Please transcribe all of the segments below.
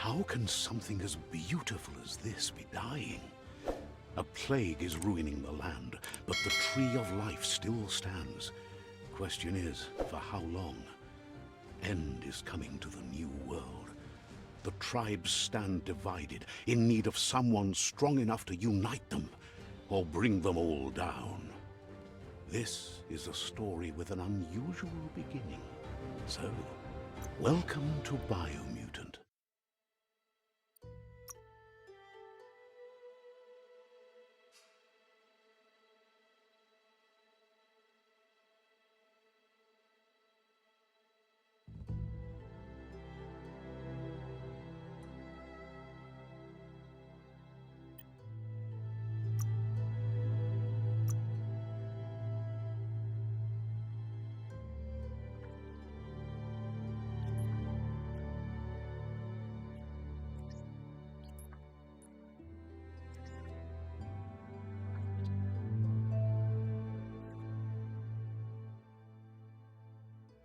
How can something as beautiful as this be dying? A plague is ruining the land, but the tree of life still stands. Question is, for how long? End is coming to the new world. The tribes stand divided, in need of someone strong enough to unite them, or bring them all down. This is a story with an unusual beginning. So, welcome to BIOMUTANT.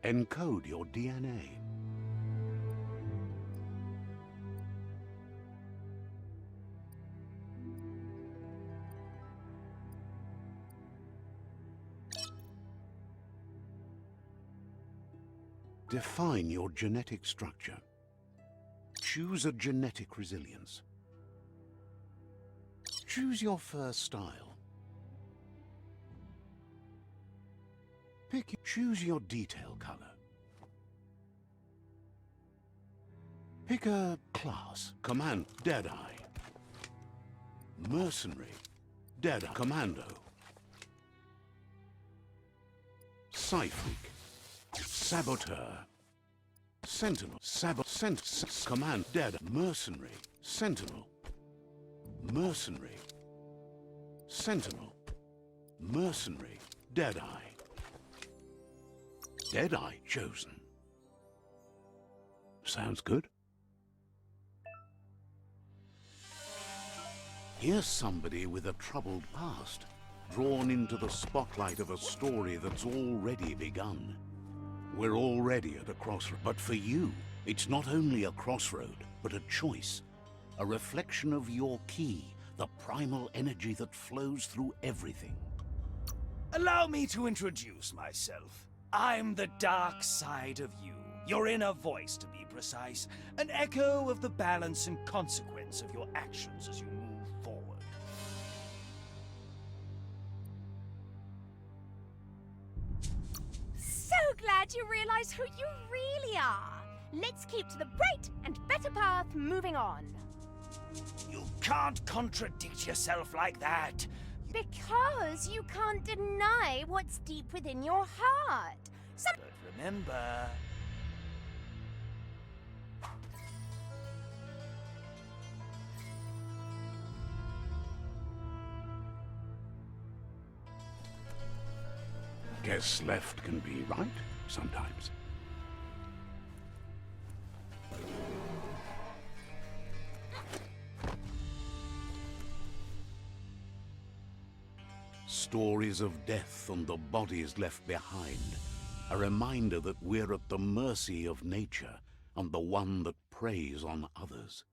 Encode your DNA. Define your genetic structure. Choose a genetic resilience. Choose your fur style. Choose your detail color. Pick a class. Command Deadeye. Mercenary. Deadeye. Commando. Psi-freak. Saboteur. Sentinel. Command Dead. Mercenary. Sentinel. Mercenary. Sentinel. Mercenary. Deadeye. Deadeye chosen. Sounds good. Here's somebody with a troubled past, drawn into the spotlight of a story that's already begun. We're already at a crossroad, but for you, it's not only a crossroad, but a choice. A reflection of your ki, the primal energy that flows through everything. Allow me to introduce myself. I'm the dark side of you, your inner voice to be precise, an echo of the balance and consequence of your actions as you move forward. So glad you realize who you really are. Let's keep to the bright and better path moving on. You can't contradict yourself like that. Because you can't deny what's deep within your heart. But remember... Guess left can be right sometimes. Stories of death and the bodies left behind. A reminder that we're at the mercy of nature and the one that preys on others.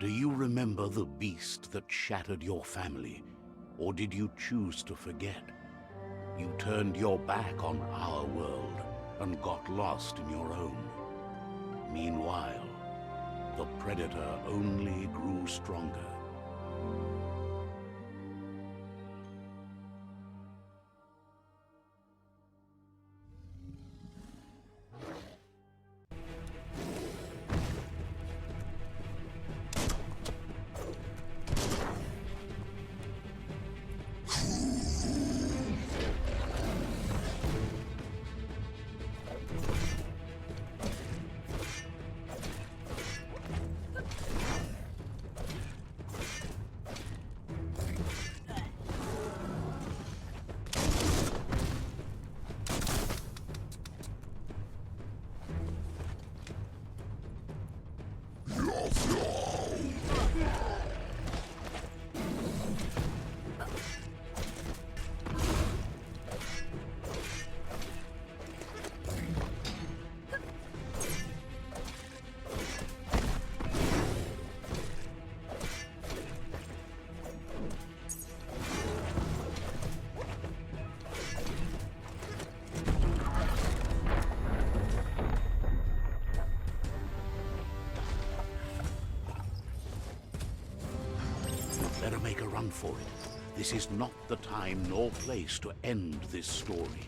Do you remember the beast that shattered your family? Or did you choose to forget? You turned your back on our world and got lost in your own. Meanwhile, the predator only grew stronger. Better make a run for it. This is not the time nor place to end this story.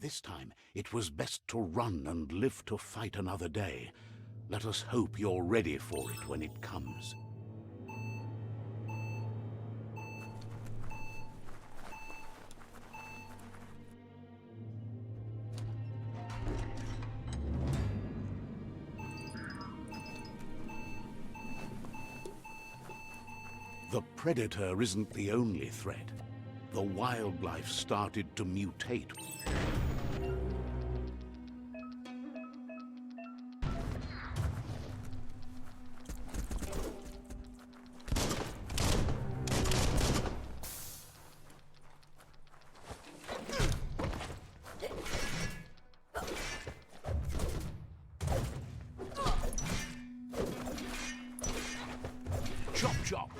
This time, it was best to run and live to fight another day. Let us hope you're ready for it when it comes. The predator isn't the only threat. The wildlife started to mutate. Chop, chop.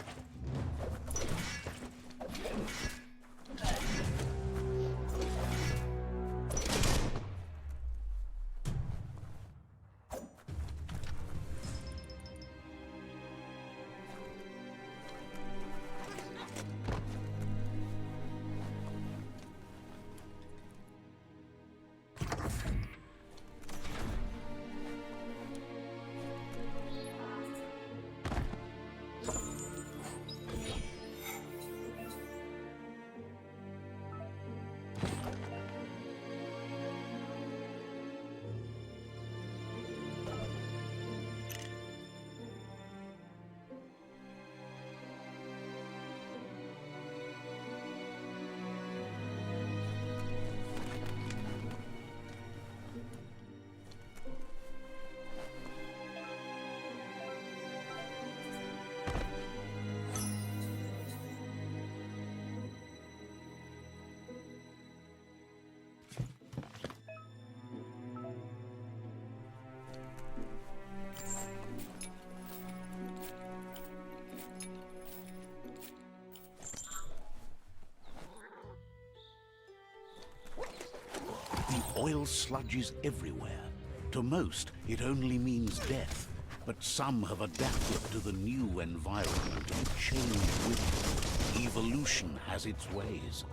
The oil sludge is everywhere. To most, it only means death. But some have adapted to the new environment and changed with it. Evolution has its ways.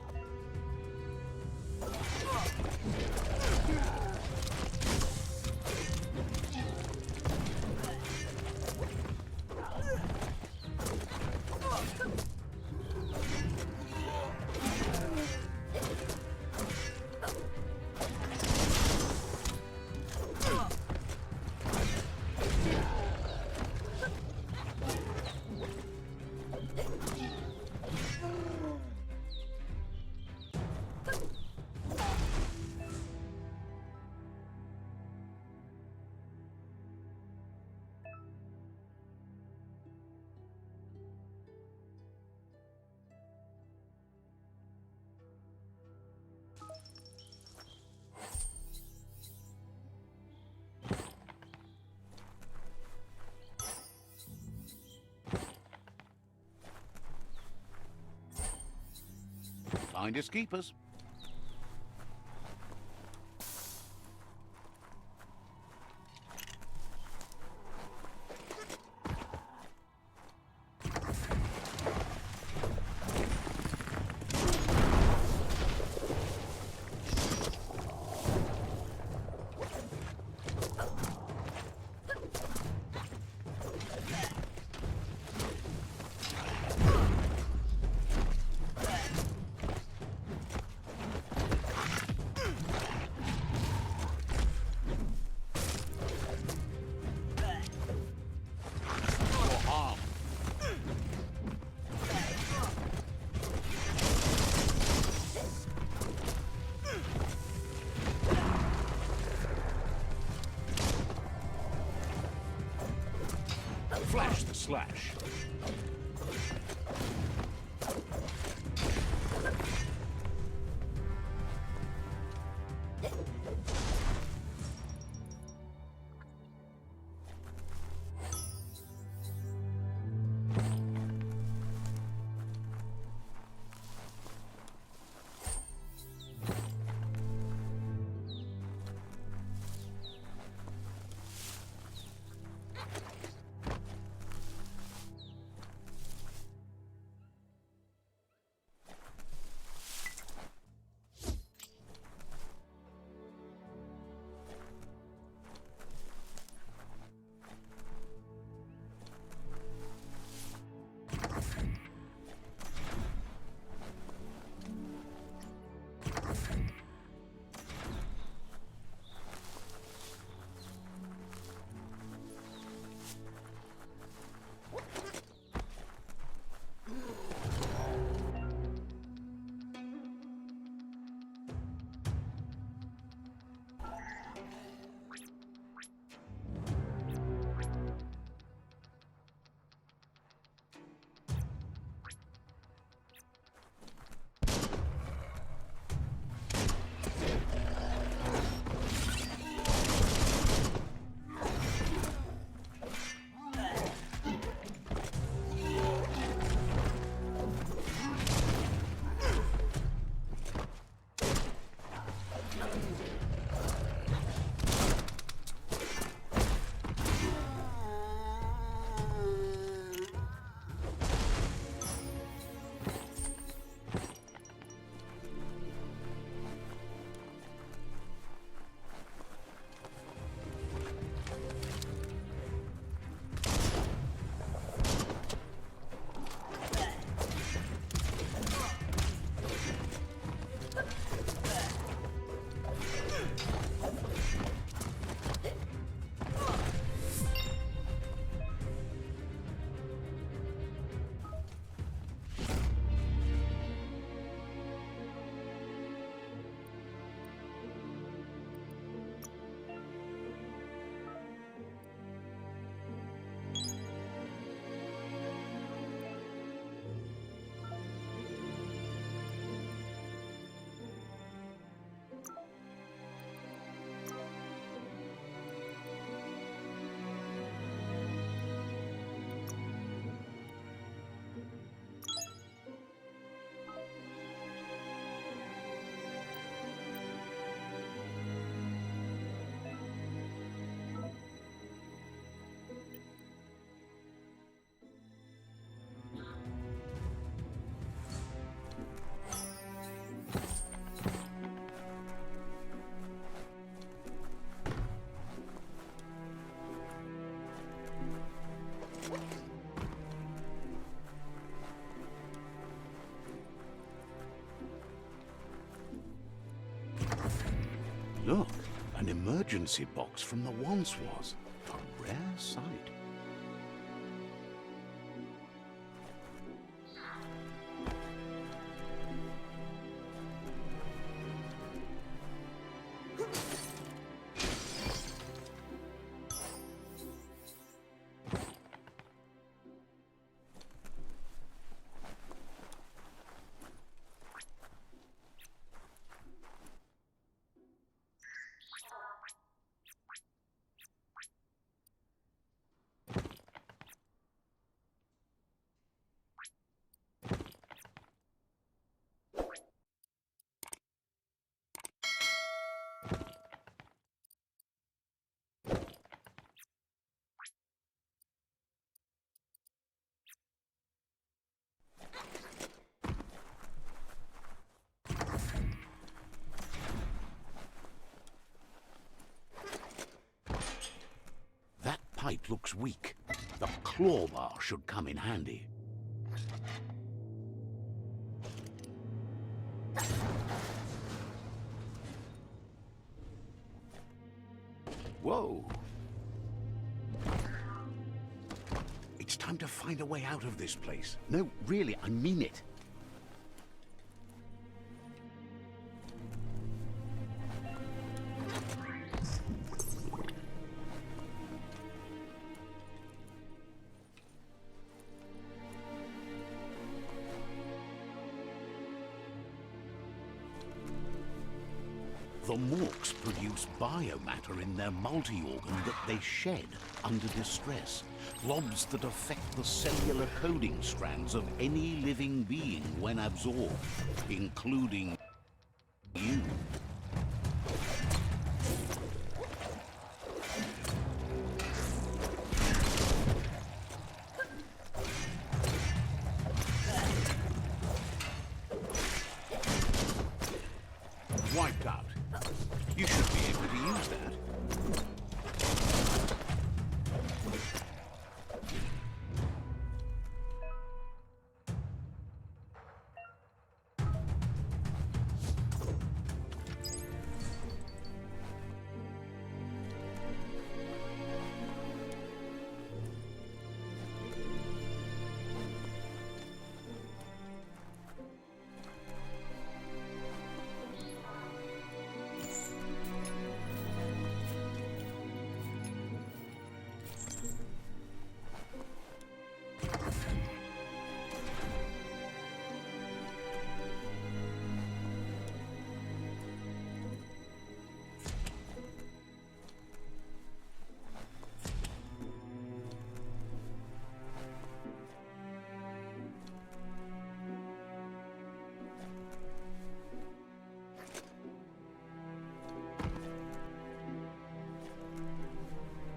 Finders keepers. Your arm Flash the slash. Look, an emergency box from the once was. A rare sight. Pipe looks weak. The claw bar should come in handy. Whoa! It's time to find a way out of this place. No, really, I mean it. morks produce biomatter in their multi-organ that they shed under distress. Blobs that affect the cellular coding strands of any living being when absorbed, including you. Wiped out. You should be able to use that.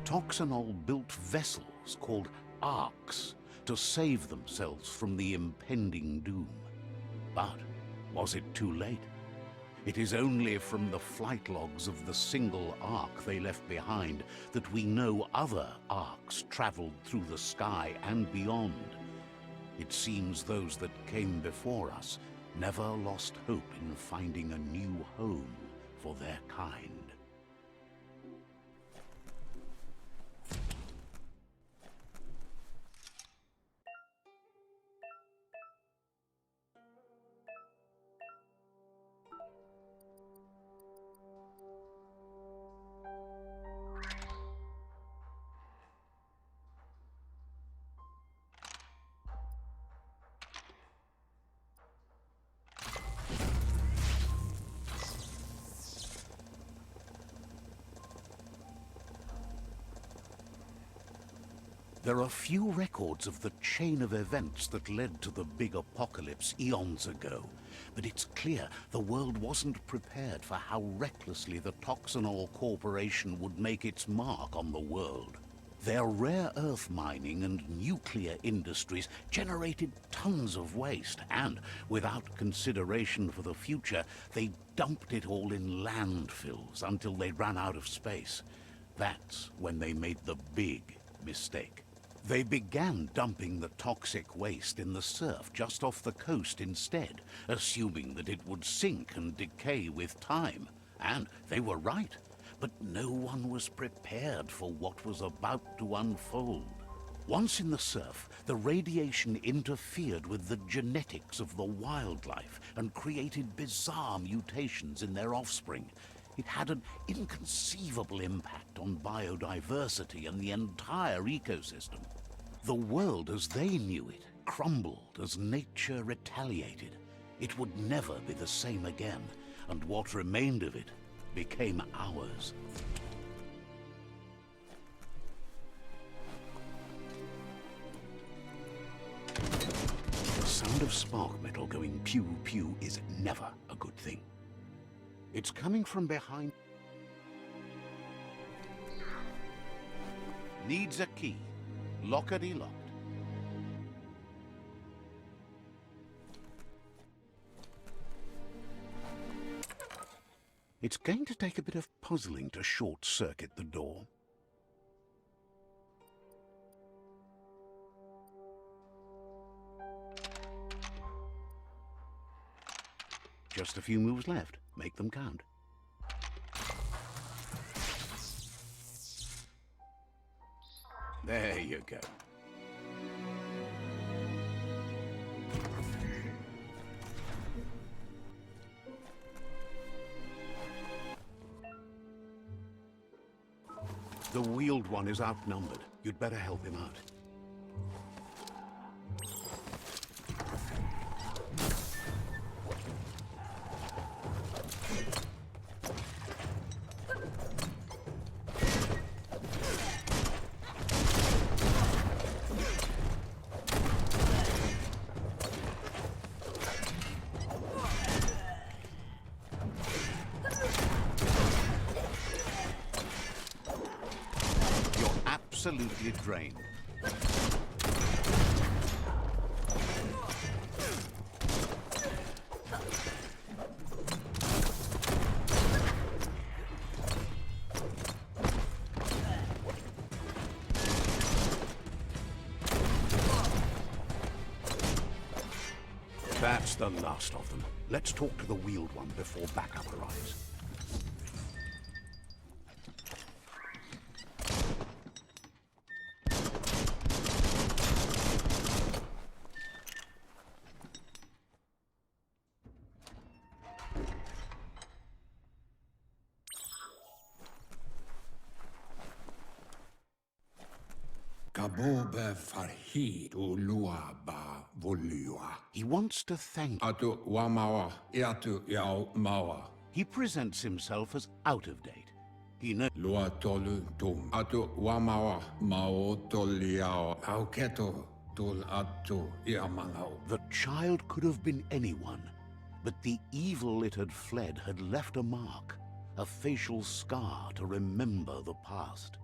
Toxanol built vessels called arks to save themselves from the impending doom. But was it too late? It is only from the flight logs of the single ark they left behind that we know other arks traveled through the sky and beyond. It seems those that came before us never lost hope in finding a new home for their kind. There are few records of the chain of events that led to the big apocalypse eons ago, but it's clear the world wasn't prepared for how recklessly the Toxanol Corporation would make its mark on the world. Their rare earth mining and nuclear industries generated tons of waste, and, without consideration for the future, they dumped it all in landfills until they ran out of space. That's when they made the big mistake. They began dumping the toxic waste in the surf just off the coast instead, assuming that it would sink and decay with time. And they were right, but no one was prepared for what was about to unfold. Once in the surf, the radiation interfered with the genetics of the wildlife and created bizarre mutations in their offspring. It had an inconceivable impact on biodiversity and the entire ecosystem. The world as they knew it crumbled as nature retaliated. It would never be the same again, and what remained of it became ours. The sound of spark metal going pew-pew is never a good thing. It's coming from behind. Needs a key. Lockety-locked. It's going to take a bit of puzzling to short-circuit the door. Just a few moves left. Make them count. There you go. The wheeled one is outnumbered. You'd better help him out. absolutely drained. That's the last of them. Let's talk to the wheeled one before backup arrives. Kabobe farhi tu lua ba volua. He wants to thank... Atu wamawa iatu yao mawa. He presents himself as out of date. He knows... Lua tolu tum. Atu wamawa mao toliao. Auketo tul atu iamangao. The child could have been anyone, but the evil it had fled had left a mark, a facial scar to remember the past.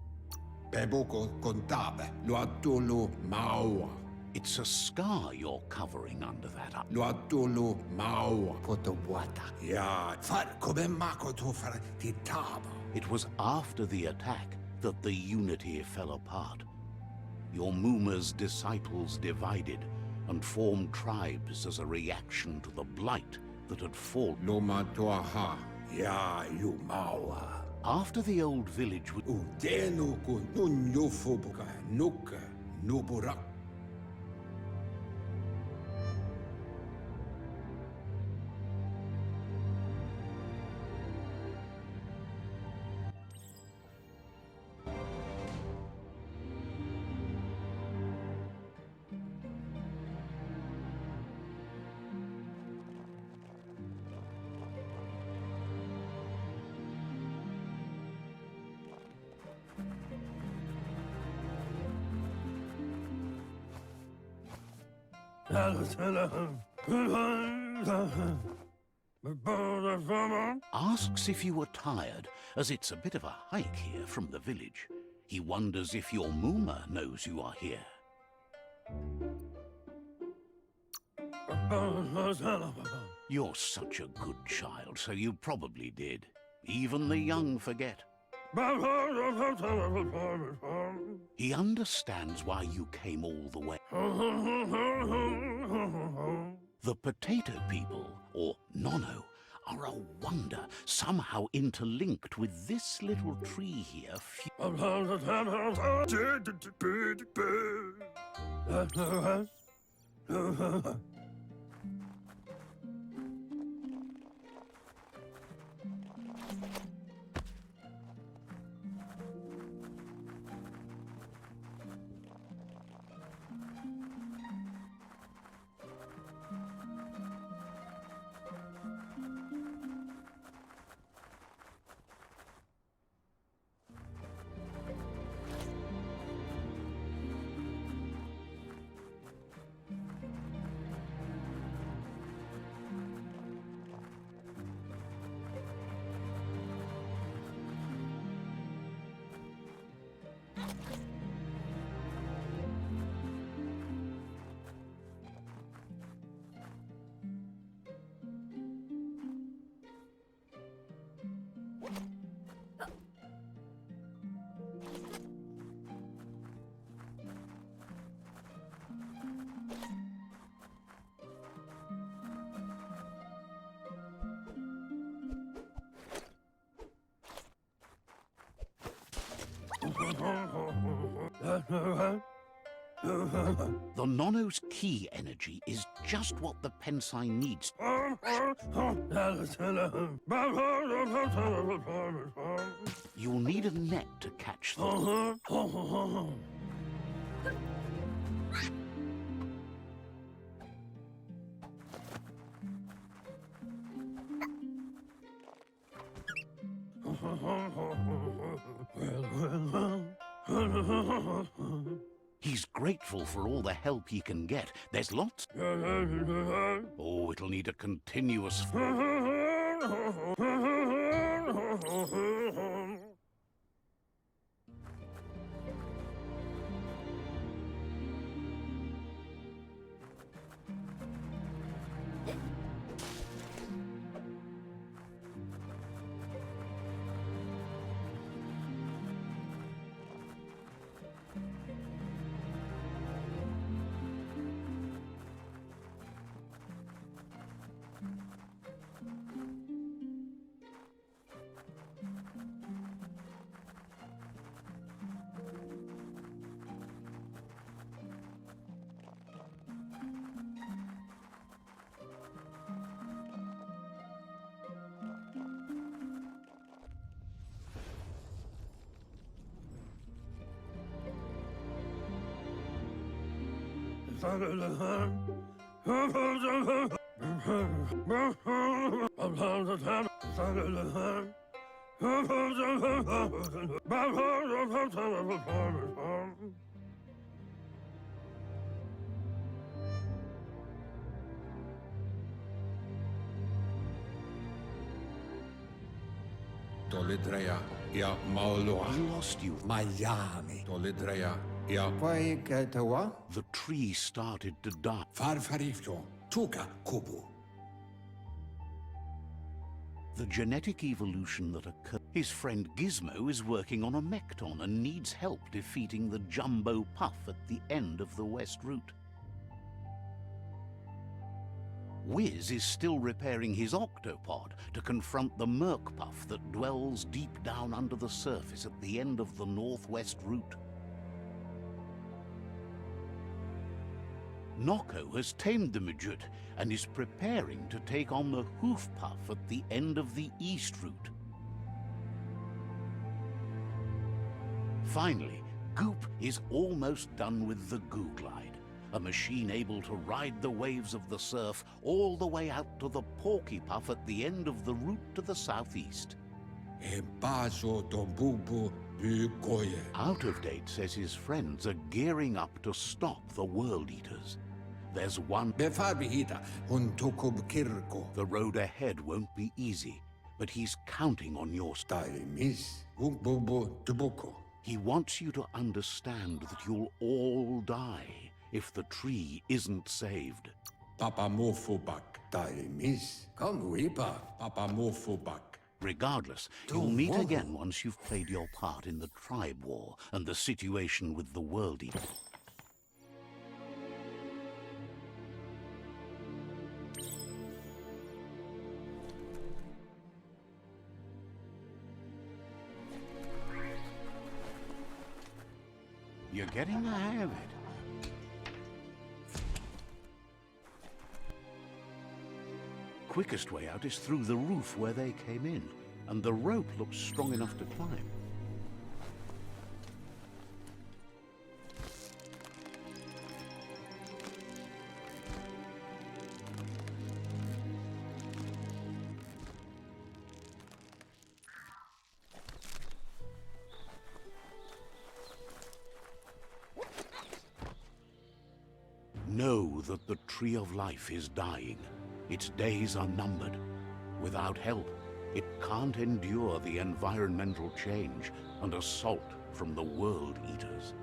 Peboko contabe. Lua tulu maua. It's a scar you're covering under that. Lua tulu maua. Potowata. Ya, far come mako to far titaba. It was after the attack that the unity fell apart. Your Muma's disciples divided and formed tribes as a reaction to the blight that had fallen. Loma toaha. Ya, you maua. After the old village was... Udenuku nunyofubuka nuka nubura. Asks if you were tired, as it's a bit of a hike here from the village. He wonders if your Muma knows you are here. You're such a good child, so you probably did. Even the young forget. He understands why you came all the way. The potato people, or Nono, are a wonder, somehow interlinked with this little tree here. The Nono's key energy is just what the Pensai needs. You'll need a net to catch them. He's grateful for all the help he can get. There's lots. Oh, it'll need a continuous... Tolidrea ja maulua. I lost you. Miami. Tolidrea ja. Poi ketawa? The tree started to die. Farfarifto. Tuka kubu. The genetic evolution that occurred. His friend Gizmo is working on a mecton and needs help defeating the Jumbo Puff at the end of the West Route. Wiz is still repairing his octopod to confront the Merc Puff that dwells deep down under the surface at the end of the Northwest Route. Nocco has tamed the midget and is preparing to take on the Hoof Puff at the end of the East Route. Finally, Goop is almost done with the Goo Glide, a machine able to ride the waves of the surf all the way out to the Porky Puff at the end of the route to the southeast. E baso to bubu bugoye. Out of Date says his friends are gearing up to stop the World Eaters. There's one. Befarbihita un tukub kirko. The road ahead won't be easy, but he's counting on your Tali miss bubu tubuko. He wants you to understand that you'll all die if the tree isn't saved. Papa mofubak. Tali miss. Come weepa. Papa mofubak. Regardless, you'll meet again once you've played your part in the tribe war and the situation with the World Eater. You're getting the hang of it. Quickest way out is through the roof where they came in, and the rope looks strong enough to climb. Know that the Tree of Life is dying. Its days are numbered. Without help, it can't endure the environmental change and assault from the World Eaters.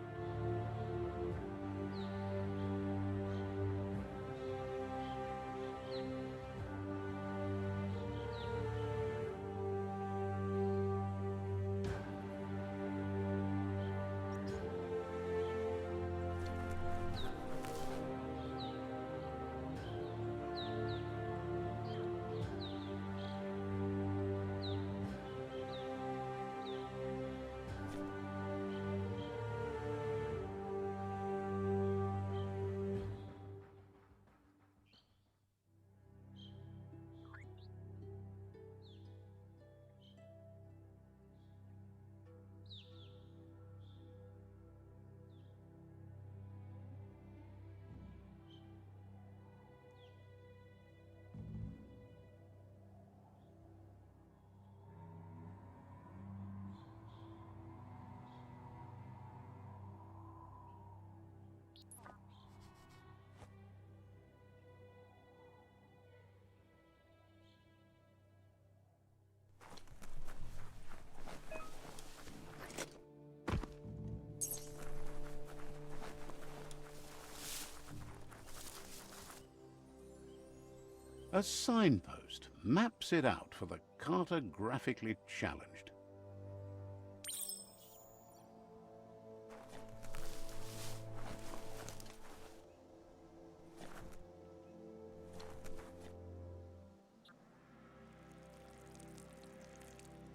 A signpost maps it out for the cartographically challenged.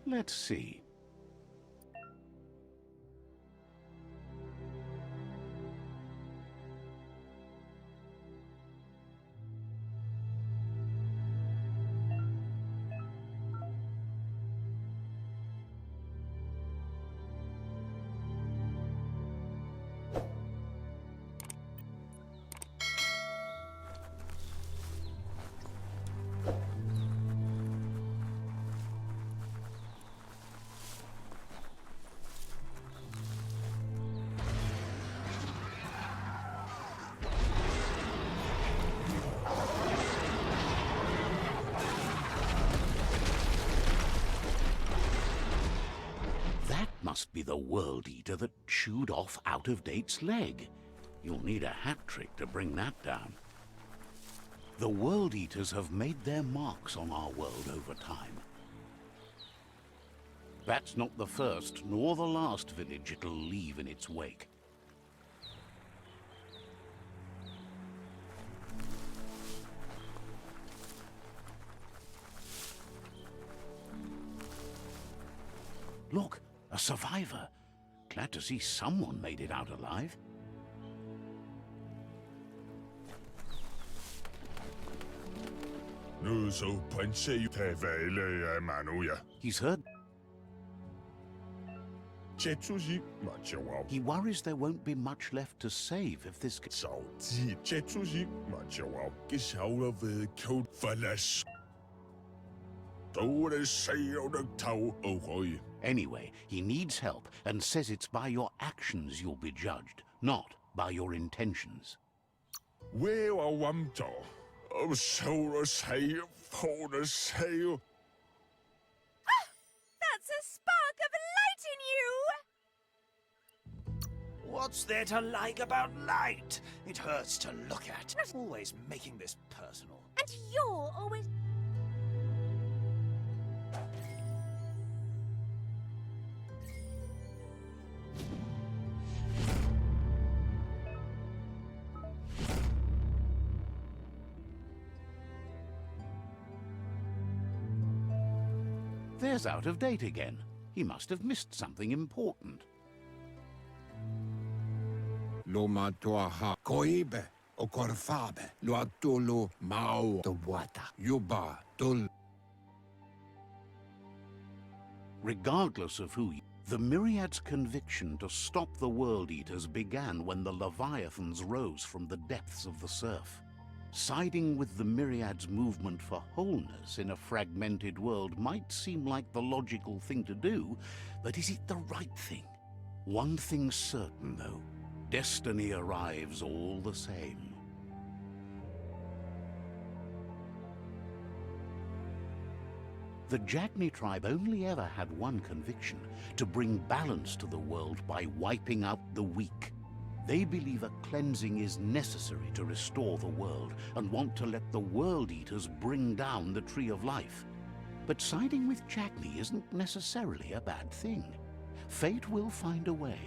Let's see. must be the World Eater that chewed off Out-of-Date's leg. You'll need a hat trick to bring that down. The World Eaters have made their marks on our world over time. That's not the first nor the last village it'll leave in its wake. Look, a survivor. Glad to see someone made it out alive. He's heard. He worries there won't be much left to save if this... Anyway, he needs help and says it's by your actions you'll be judged, not by your intentions. That's a spark of light in you! What's there to like about light? It hurts to look at. Always making this personal. And you're always... There's Out of Date again. He must have missed something important. Loma toaha koibe o korfabe luatulu mau to wata yuba tul. Regardless of who the Myriad's conviction to stop the World Eaters began when the Leviathans rose from the depths of the surf. Siding with the Myriad's movement for wholeness in a fragmented world might seem like the logical thing to do, but is it the right thing? One thing's certain, though. Destiny arrives all the same. The Jagni tribe only ever had one conviction: to bring balance to the world by wiping out the weak. They believe a cleansing is necessary to restore the world and want to let the World Eaters bring down the Tree of Life. But siding with Jagni isn't necessarily a bad thing. Fate will find a way.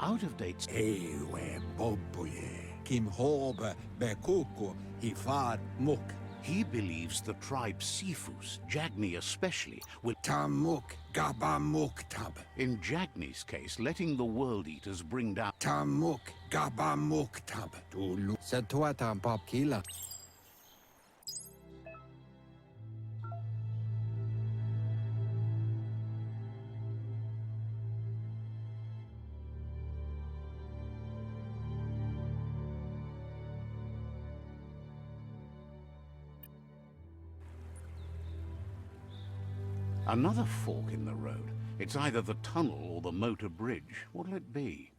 Out of Date's Ewe bobuye kim hobe bekuku hifad muk he believes the tribe Sifus, Jagni especially, will tamuk gabamuk tab in Jagni's case, letting the World Eaters bring down tamuk gabamuk tab tulu setuata babkila. another fork in the road. It's either the tunnel or the motor bridge. What'll it be?